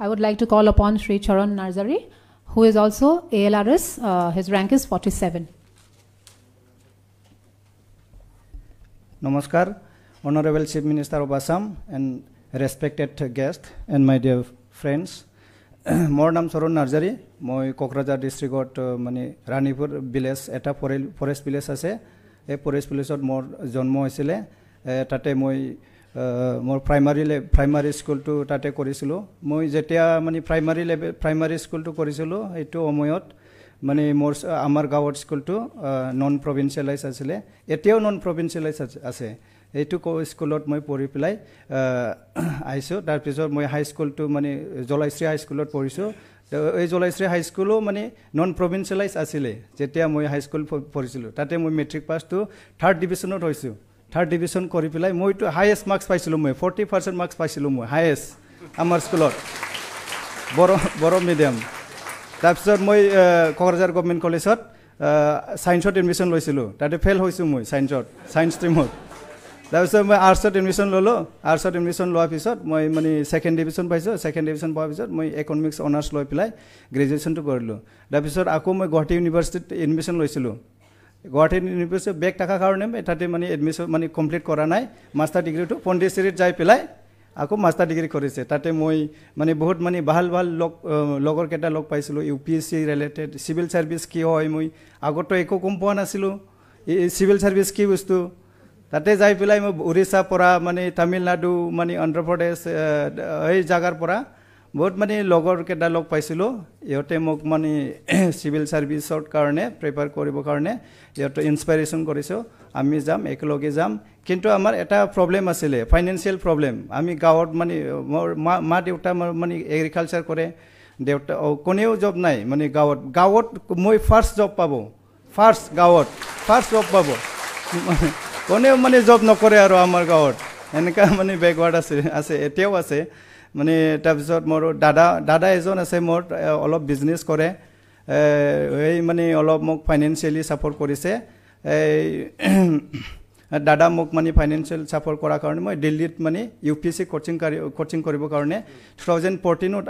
I would like to call upon Sri Charan Narzari, who is also ALRS. His rank is 47. Namaskar, Honorable Chief Minister of Assam and respected guest and my dear friends. More naam Charan Narzari, moi Kokrajhar district mani Ranipur village eta forest village ase. E forest village ot mor jonmo hoisile. Tate moi more primary school to tate korisilo moi jetia mani primary school to korisilo etu omoyot mani more amar gaot school to non provincialize asile etio non provincialize ase etu ko school ot moi pori pilai aiso tar pisor moi high school to mani Jolaisri high school ot poriso ei Jolaisri high school o mani non provincialize asile jetia moi high school porisilo tate moi matric pass to 3rd division ot hoisu 3rd division kori pilai moi to highest marks paisilu moi 40% marks paisilu moi highest amar school boro medium tapsor moi Kokrajhar government college ot science ot admission loisilu tate fail hoisu moi science stream ot tapsor moi arts ot admission lolo arts ot admission loa pisot moi mani second division poa pisot moi economics honors loi pilai graduation to korilu tapsor ako moi Guwahati university admission loisilu Guwahati University back taka karone etate mani admission mani complete kora nai master degree to Pondicherry jai pilai ako master degree korise tate moi mani bahut mani bahal logor keta log paisilu UPSC related civil service ki hoy moi agoto eko kompoa nasilu civil service ki bostu tate jai pilai moi Orissa pora mani Tamil Nadu mani Andhra Pradesh ei jagar pora बहुत माने लगोर केटा लग पाइसिलो इहते मक माने civil सर्विसर कारणे prepare करिबो कारणे इहते inspiration करिसो आमी जाम एकलगे जाम किन्तु आमार एटा प्रॉब्लेम आसिले फाइनान्शियल प्रॉब्लेम आमी गावत माने मा देउता माने एग्रिकालचार करे देउता कोनेও जॉब নাই माने गावत মই फार्स्ट जॉब पाबो फार्स्ट जॉब पाबो कोनेও माने जॉब नकरे आरो आमार गावत एनका माने बैकवर्ड আছে এতিয়াও আছে মানে তাৰপিছত মোৰ দাদা এজন আছে মোৰ অলপ বিজনেস কৰে এই মানে অলপ মোক ফাইনান্সিয়ালি সাপোৰ্ট কৰিছে দাদা মোক মানে ফাইনান্সিয়াল সাপোৰ্ট কৰাৰ কাৰণে মই দিল্লীত মানে ইউপিএসসি কোচিং কৰিব কাৰণে 2014 ত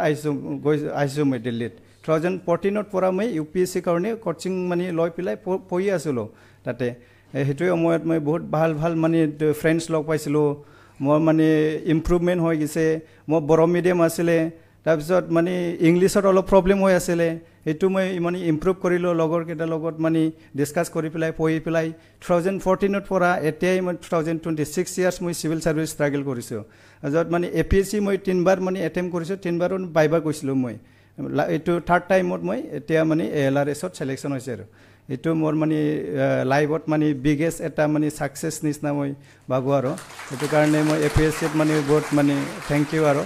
আইছো মই দিল্লীত 2014 ত পৰা মই ইউপিএসসি কাৰণে কোচিং মানে লৈ পিলাই পঢ়ি আছিলো তাতে হেতুই সময়ত মই বহুত ভাল মানে ফ্ৰেন্ডছ লগ পাইছিলো मोर माने इम्प्रुवमेंट हो गइसे मो बरो मीडियम आसिले ताबिसत माने इंग्लिशत अलप प्रॉब्लेम होय आसिले एतु मै माने इम्प्रूव करिलो लगोर केटा लगत माने डिस्कस करि पिलाई पहि पिलाई 2014 त परा एतियै म 2026 इयर्स मै सिविल सर्विस स्ट्रगल करिसो जत माने एपीएससी मै 3 बार माने अटेम्प्ट करिसो 3 बार बाइबा गइसिलो मै एतु थर्ड टाइम मत मै एतिया माने एलआरएस त सिलेक्शन होइसे आरो एतु मोर माने लाइफत माने बिगेस्ट एटा माने सक्सेस निसना मै बागो आरो एतु कारणे मै एपीएससी माने बहुत माने थैंक यू आरो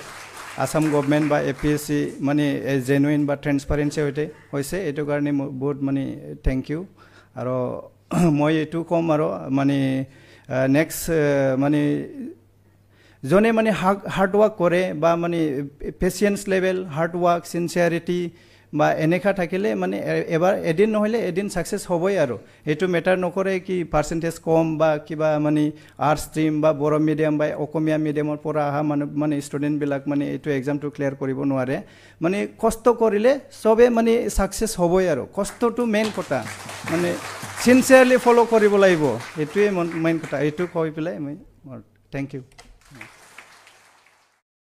आसाम गवर्नमेंट बा एपीएससी माने जेन्युइन बा ट्रांसपेरेंसी होइसे एतु कारणे बहुत माने थैंक यू आरो मै एतु कम आरो माने नेक्स्ट माने जने माने हार्ड वर्क करे बा माने पेशेंस लेवल हार्ड वर्क सिनसियरिटी बा एनेखा থাকিলে মানে এবাৰ এদিন নহলে এদিন সাকসেস হবই আৰু এটো মেটাৰ নকৰে কি পাৰ্সেন্টেজ কম বা কিবা মানে আৰ্টস স্ট্ৰিম বা বড় মিডিয়াম বা অকমিয়া মিডিয়ামৰ পৰা আহা মানে স্টুডেন্ট বিলাক মানে এটো एग्जाम টো ক্লিয়াৰ কৰিব নোৱাৰে মানে কষ্ট কৰিলে সবে মানে সাকসেস হবই আৰু কষ্টটো মেইন কথা মানে সিনসিয়াৰলি ফলো কৰিব লাগিব এটোৱে মেইন কথা এটো কৈ পেলাই মই থ্যাংক ইউ